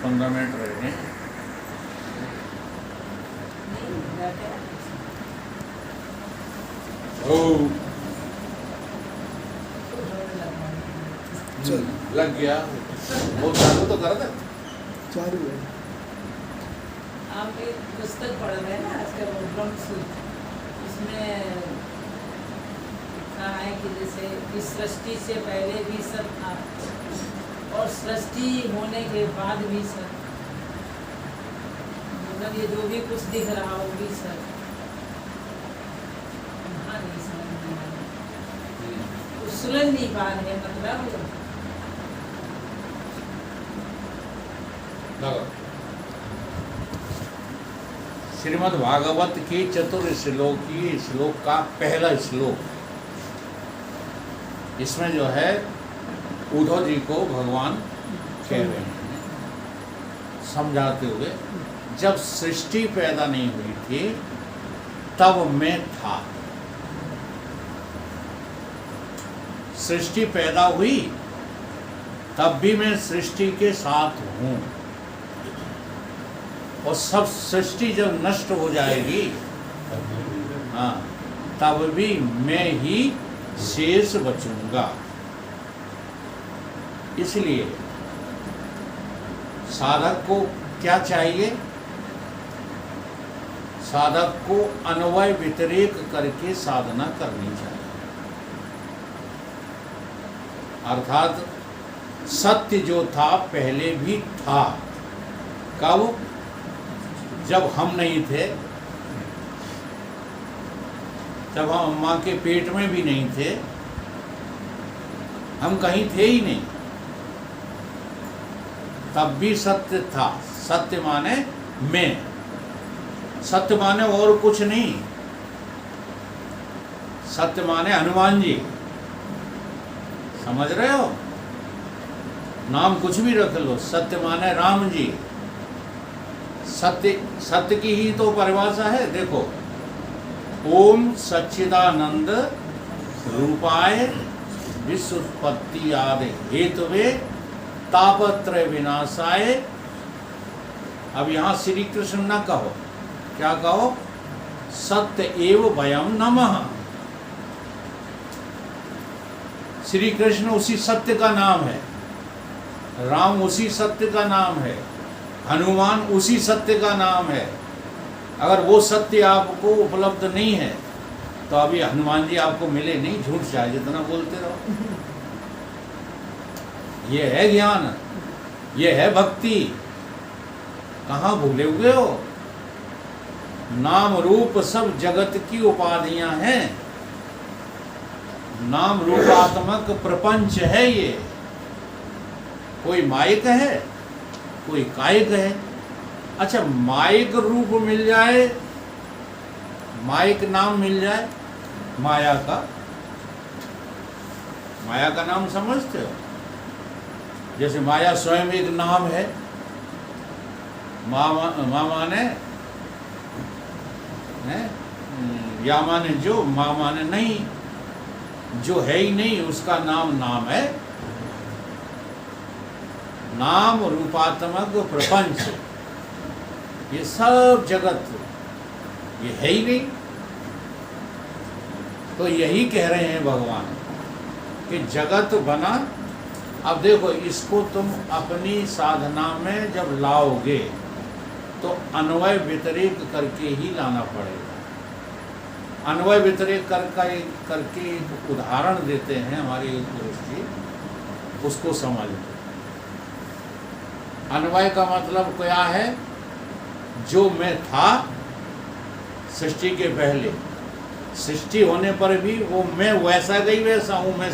10-15 minute रह गए। लग गया वो चालू तो कर दे। चालू है। आप एक पुस्तक पढ़ रहे हैं ना आजकल ब्रह्मसूत्र, इसमें कहा है कि जैसे कि सृष्टि से पहले भी सब था और सृष्टि होने के बाद भी सब, मतलब ये जो भी कुछ दिख रहा हो भी सब नहीं समझ में आ रहा, कुछ सुलझ नहीं पा रहे, मतलब श्रीमद् भागवत की चतुर्श्लोकी श्लोक का पहला श्लोक, इसमें जो है उद्धव जी को भगवान कह रहे हैं समझाते हुए, जब सृष्टि पैदा नहीं हुई थी तब मैं था। सृष्टि पैदा हुई तब भी मैं सृष्टि के साथ हूँ, और सब सृष्टि जब नष्ट हो जाएगी, हाँ, तब भी मैं ही शेष बचूंगा। इसलिए साधक को क्या चाहिए? साधक को अन्वय व्यतिरेक करके साधना करनी चाहिए। अर्थात सत्य जो था पहले भी था। कब? जब हम नहीं थे, जब हम माँ के पेट में भी नहीं थे, हम कहीं थे ही नहीं, तब भी सत्य था। सत्य माने मैं, सत्य माने और कुछ नहीं, सत्य माने हनुमान जी। समझ रहे हो? नाम कुछ भी रख लो, सत्य माने राम जी। सत्य, सत्य की ही तो परिभाषा है। देखो, ओम सच्चिदानंद रूपाय विश्वोत्पत्ति आदि हेतुवे तापत्रय विनाशाय। अब यहाँ श्री कृष्ण न कहो, क्या कहो? सत्य एव वयम नमः। श्री कृष्ण उसी सत्य का नाम है, राम उसी सत्य का नाम है, हनुमान उसी सत्य का नाम है। अगर वो सत्य आपको उपलब्ध नहीं है तो अभी हनुमान जी आपको मिले नहीं, झूठ चाहे जितना बोलते रहो। ये है ज्ञान, ये है भक्ति। कहाँ भूले हुए हो? नाम रूप सब जगत की उपाधियां हैं, नाम रूपात्मक प्रपंच है ये। कोई माइक है, कोई कायिक है। अच्छा, माइक रूप मिल जाए, माइक नाम मिल जाए माया का, माया का नाम समझते हो? जैसे माया स्वयं एक नाम है। माँ माने या माने जो, माँ माने नहीं, जो है ही नहीं उसका नाम नाम है। नाम रूपात्मक प्रपंच, ये सब जगत ये है ही नहीं। तो यही कह रहे हैं भगवान कि जगत बना। अब देखो, इसको तुम अपनी साधना में जब लाओगे तो अन्वय व्यतिरेक करके ही लाना पड़ेगा। अन्वय व्यतिरेक करके एक उदाहरण देते हैं हमारे गुरु जी, उसको समझ लो। अन्वय का मतलब क्या है? जो मैं था सृष्टि के पहले, सृष्टि होने पर भी वो मैं वैसा गई वैसा हूं। मैं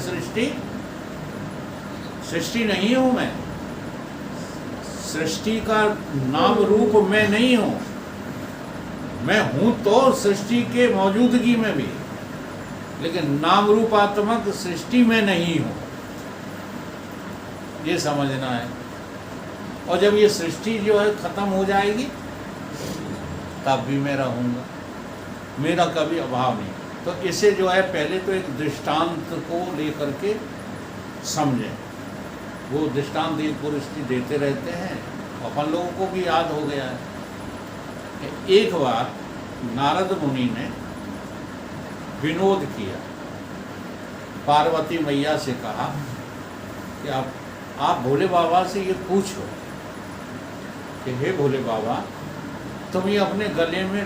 सृष्टि नहीं हूं। मैं सृष्टि का नाम रूप मैं नहीं हूं। मैं हूं तो सृष्टि के मौजूदगी में भी, लेकिन नाम रूपात्मक सृष्टि में नहीं हूं। ये समझना है। और जब ये सृष्टि जो है खत्म हो जाएगी तब भी मैं रहूँगा, मेरा कभी अभाव नहीं। तो इसे जो है पहले तो एक दृष्टांत को लेकर के समझें। वो दृष्टांत एक पुरुष जी देते रहते हैं, अपन लोगों को भी याद हो गया है कि एक बार नारद मुनि ने विनोद किया, पार्वती मैया से कहा कि आप भोले बाबा से ये पूछो कि हे भोले बाबा, तुम ये अपने गले में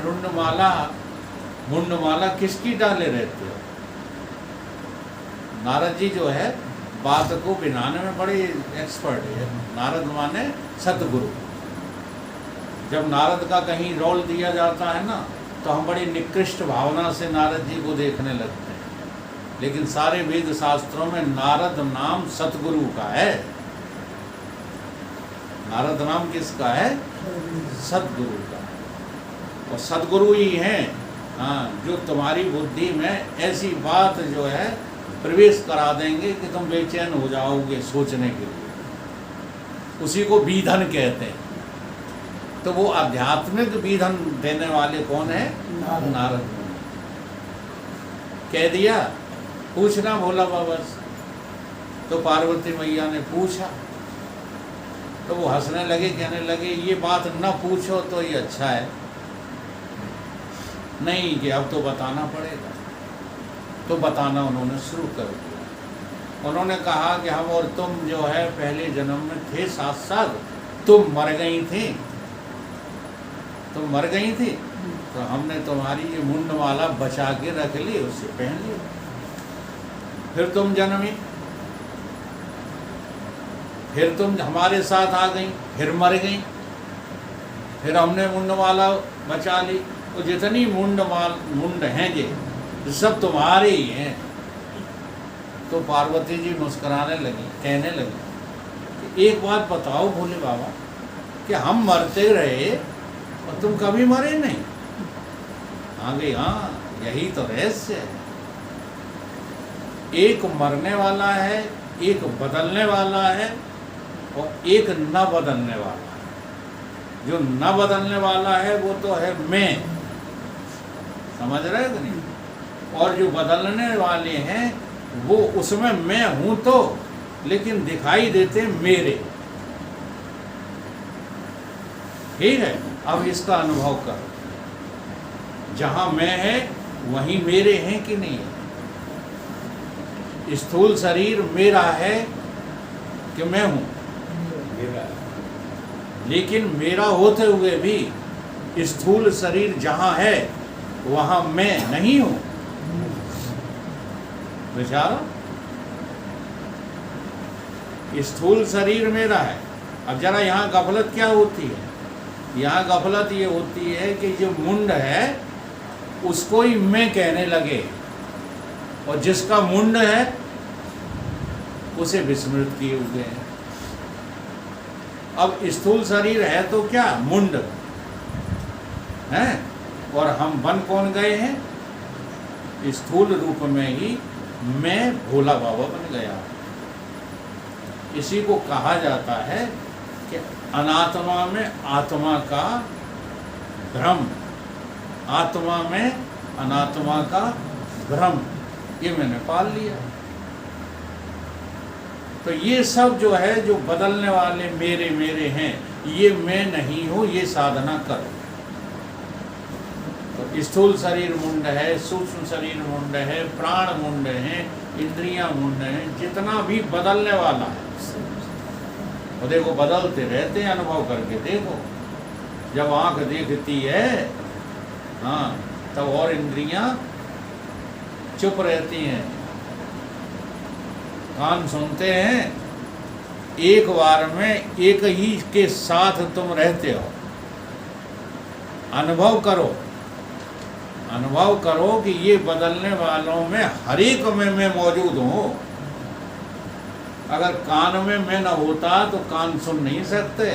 मुंडमाला किसकी डाले रहते हो? नारद जी जो है बात को बनाने में बड़े एक्सपर्ट है। नारद माने सतगुरु। जब नारद का कहीं रोल दिया जाता है ना, तो हम बड़ी निकृष्ट भावना से नारद जी को देखने लगते हैं, लेकिन सारे वेद शास्त्रों में नारद नाम सतगुरु का है। नारद नाम किसका है? सतगुरु का। और सतगुरु ही हैं, हाँ, जो तुम्हारी बुद्धि में ऐसी बात जो है प्रवेश करा देंगे कि तुम बेचैन हो जाओगे सोचने के लिए। उसी को बीधन कहते हैं। तो वो आध्यात्मिक बीधन देने वाले कौन है? नारद मुनि। कह दिया पूछना भोला बाबा से। तो पार्वती मैया ने पूछा, तो वो हंसने लगे, कहने लगे ये बात न पूछो तो ये अच्छा है, नहीं कि अब तो बताना पड़ेगा। तो बताना उन्होंने शुरू कर दिया। उन्होंने कहा कि हम और तुम जो है पहले जन्म में थे साथ साथ, तुम मर गई थी, तुम मर गई थी, तो हमने तुम्हारी ये मुंडमाला बचा के रख ली, उससे पहन ली। फिर तुम जन्मी, फिर तुम हमारे साथ आ गई, फिर मर गई, फिर हमने मुंडमाला बचा ली। तो जितनी मुंड हैं ये सब तुम्हारे ही हैं। तो पार्वती जी मुस्कुराने लगी, कहने लगी कि एक बात बताओ भोले बाबा, कि हम मरते रहे और तुम कभी मरे नहीं? आगे हाँ, यही तो रहस्य है। एक मरने वाला है, एक बदलने वाला है, और एक न बदलने वाला है। जो न बदलने वाला है वो तो है मैं, समझ रहे हो कि नहीं? और जो बदलने वाले हैं वो उसमें मैं हूं तो, लेकिन दिखाई देते मेरे। ठीक है, अब इसका अनुभव करो। जहां मैं है वहीं मेरे हैं कि नहीं है? स्थूल शरीर मेरा है कि मैं हूं? लेकिन मेरा होते हुए भी स्थूल शरीर जहां है वहां मैं नहीं हूं। विचारो, स्थूल शरीर मेरा है। अब जरा यहाँ गफलत क्या होती है? यहाँ गफलत ये होती है कि जो मुंड है उसको ही मैं कहने लगे, और जिसका मुंड है उसे विस्मृत किए हुए हैं। अब स्थूल शरीर है तो क्या मुंड है, और हम बन कौन गए हैं? स्थूल रूप में ही मैं भोला बाबा बन गया। इसी को कहा जाता है कि अनात्मा में आत्मा का भ्रम, आत्मा में अनात्मा का भ्रम, ये मैंने पाल लिया। तो ये सब जो है, जो बदलने वाले मेरे मेरे हैं, ये मैं नहीं हूँ, ये साधना करो। तो स्थूल शरीर मुंड है, सूक्ष्म शरीर मुंड है, प्राण मुंड है, इंद्रियां मुंड है, जितना भी बदलने वाला है। और देखो बदलते रहते हैं, अनुभव करके देखो। जब आंख देखती है, हाँ, तब और इंद्रियां चुप रहती हैं। कान सुनते हैं, एक बार में एक ही के साथ तुम रहते हो। अनुभव करो, अनुभव करो कि ये बदलने वालों में हर एक में मैं मौजूद हूँ। अगर कान में मैं न होता तो कान सुन नहीं सकते,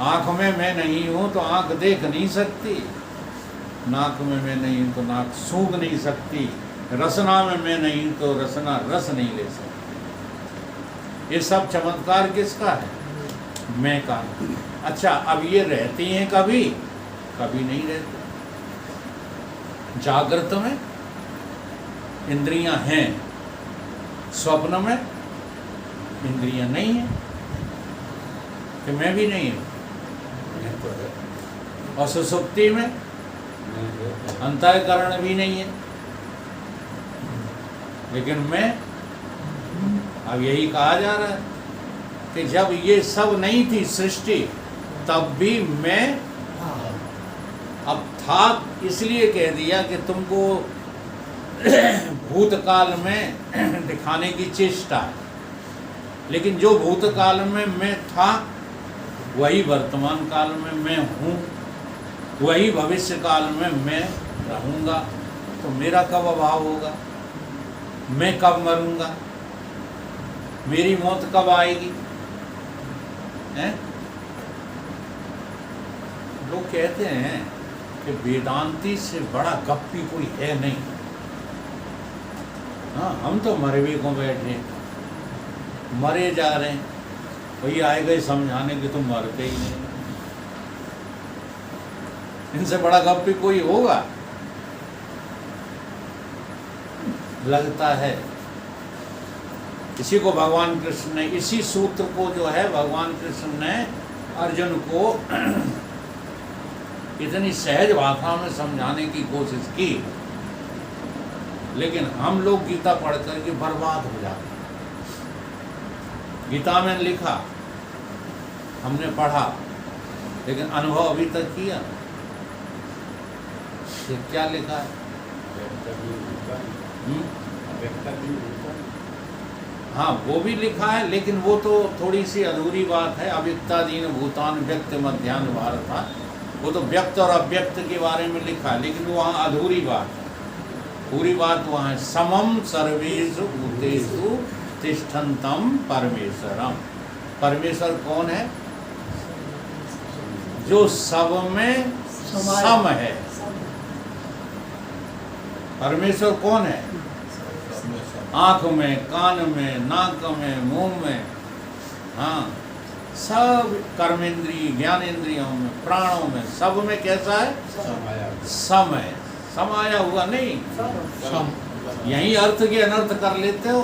आँख में मैं नहीं हूँ तो आँख देख नहीं सकती, नाक में मैं नहीं तो नाक सूंघ नहीं सकती, रसना में मैं नहीं तो रसना रस नहीं ले सकती। ये सब चमत्कार किसका है? मैं का। अच्छा, अब ये रहती हैं कभी? कभी नहीं रहती। जागृत में इंद्रियां हैं, स्वप्न में इंद्रियां नहीं है। कि मैं भी नहीं हूँ। मैं तो है, और सुसुप्ति में मैं है। अंतःकरण भी नहीं है, लेकिन मैं, अब यही कहा जा रहा है कि जब ये सब नहीं थी सृष्टि, तब भी मैं, अब था इसलिए कह दिया कि तुमको भूतकाल में दिखाने की चेष्टा है, लेकिन जो भूतकाल में मैं था वही वर्तमान काल में मैं हूँ, वही भविष्य काल में मैं रहूँगा। तो मेरा कब अभाव होगा, मैं कब मरूंगा, मेरी मौत कब आएगी? हैं? लोग कहते हैं कि वेदांती से बड़ा गप्पी कोई है नहीं। हाँ, हम तो मरे भी को बैठे, मरे जा रहे हैं, वही आए गए समझाने कि तुम मरते ही नहीं। इनसे बड़ा गप्पी कोई होगा? लगता है। इसी को भगवान कृष्ण ने, इसी सूत्र को जो है भगवान कृष्ण ने अर्जुन को इतनी सहज भाषा में समझाने की कोशिश की, लेकिन हम लोग गीता पढ़ करके बर्बाद हो जाते हैं। गीता में लिखा, हमने पढ़ा, लेकिन अनुभव अभी तक किया। ये क्या लिखा है? हाँ, वो भी लिखा है, लेकिन वो तो थोड़ी सी अधूरी बात है। अव्यक्तादीन भूतान व्यक्त मध्यान्ह भारत था, वो तो व्यक्त और अव्यक्त के बारे में लिखा है, लेकिन वहाँ अधूरी बात है। पूरी बात वहाँ है, समम सर्वेषु भूतेषु तिष्ठन्तम परमेश्वरम। परमेश्वर कौन है? जो सब में सम है। परमेश्वर कौन है? आँख में, कान में, नाक में, मुंह में, हाँ, सब कर्मेंद्रिय, ज्ञानेंद्रियों में, प्राणों में, सब में कैसा है? सम है। समाया हुआ नहीं, यही अर्थ के अनर्थ कर लेते हो।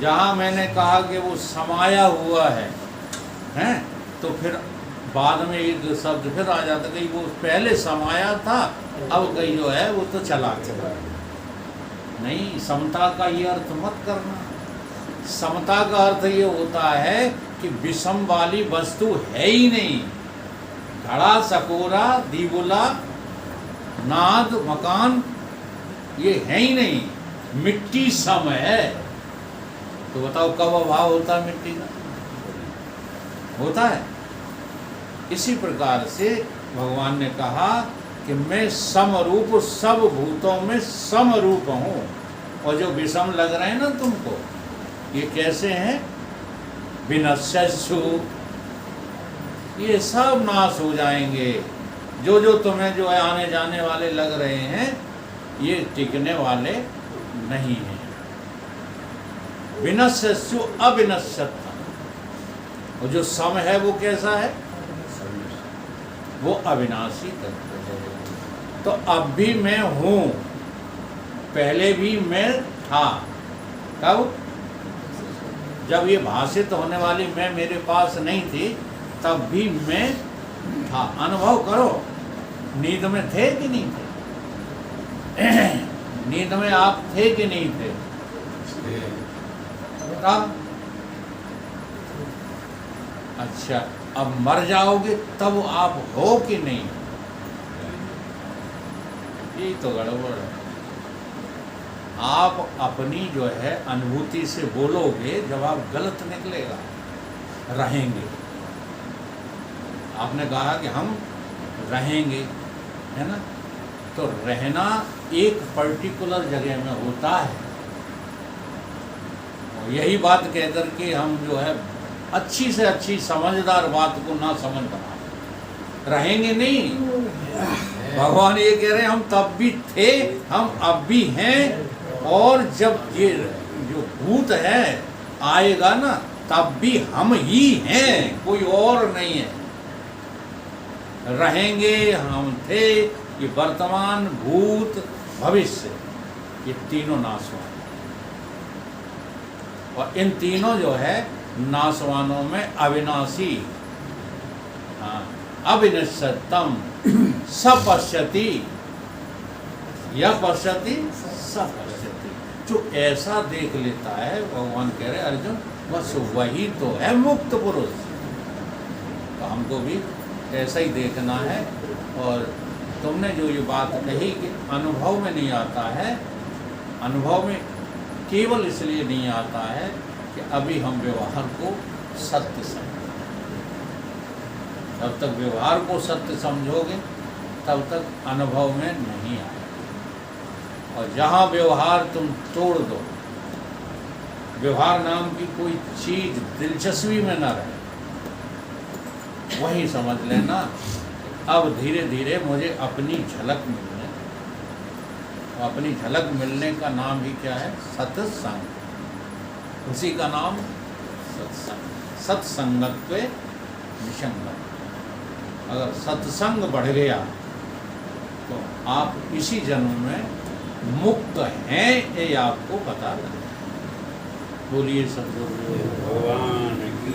जहाँ मैंने कहा कि वो समाया हुआ है, हैं, तो फिर बाद में एक शब्द फिर आ जाता कि वो पहले समाया था, अब कहीं जो है वो तो चला गया। नहीं, समता का ये अर्थ मत करना। समता का अर्थ ये होता है कि विषम वाली वस्तु है ही नहीं। घड़ा, सकोरा, दीवुला, नाद, मकान, ये है ही नहीं। मिट्टी सम है, तो बताओ कब अभाव होता है मिट्टी का? होता है। इसी प्रकार से भगवान ने कहा कि मैं समरूप, सब भूतों में समरूप हूँ। और जो विषम लग रहे हैं ना तुमको, ये कैसे हैं? विनश्यसु, ये सब नाश हो जाएंगे। जो जो तुम्हें जो है आने जाने वाले लग रहे हैं, ये टिकने वाले नहीं हैं। विनश्यसु अविनश्यता। और जो सम है वो कैसा है? वो अविनाशी तत्व है। तो अब भी मैं हूँ, पहले भी मैं था। कब? जब ये भाषित होने वाली मैं मेरे पास नहीं थी, तब भी मैं था। अनुभव करो, नींद में थे कि नहीं थे? नींद में आप थे कि नहीं थे? बता। अच्छा, अब मर जाओगे तब आप हो कि नहीं? ये तो गड़बड़ है। आप अपनी जो है अनुभूति से बोलोगे, जवाब गलत निकलेगा। रहेंगे, आपने कहा कि हम रहेंगे, है ना? तो रहना एक पर्टिकुलर जगह में होता है। और यही बात कह कर के हम जो है अच्छी से अच्छी समझदार बात को ना समझ बना रहेंगे नहीं। भगवान ये कह रहे हैं हम तब भी थे, हम अब भी हैं, और जब ये जो भूत है आएगा ना, तब भी हम ही हैं, कोई और नहीं है। रहेंगे, हम थे, ये वर्तमान, भूत, भविष्य, ये तीनों नाश हुआ। और इन तीनों जो है नासवानों में अविनाशी, हाँ, अविनश्यतम, सपश्यति, यह पश्यति सपश्यति, जो ऐसा देख लेता है, भगवान कह रहे अर्जुन बस वही तो है मुक्त पुरुष। तो हमको भी ऐसा ही देखना है। और तुमने जो ये बात कही कि अनुभव में नहीं आता है, अनुभव में केवल इसलिए नहीं आता है कि अभी हम व्यवहार को सत्य समझो। जब तक व्यवहार को सत्य समझोगे तब तक अनुभव में नहीं आए। और जहाँ व्यवहार तुम तोड़ दो, व्यवहार नाम की कोई चीज दिलचस्पी में न रहे, वही समझ लेना अब धीरे धीरे मुझे अपनी झलक मिलने, अपनी झलक मिलने का नाम ही क्या है? सत्संग। उसी का नाम सत्संग। सत्संगत्वे निसंगम। अगर सत्संग बढ़ गया तो आप इसी जन्म में मुक्त हैं, ये आपको पता लगे। बोलिए सद्गुरु भगवान की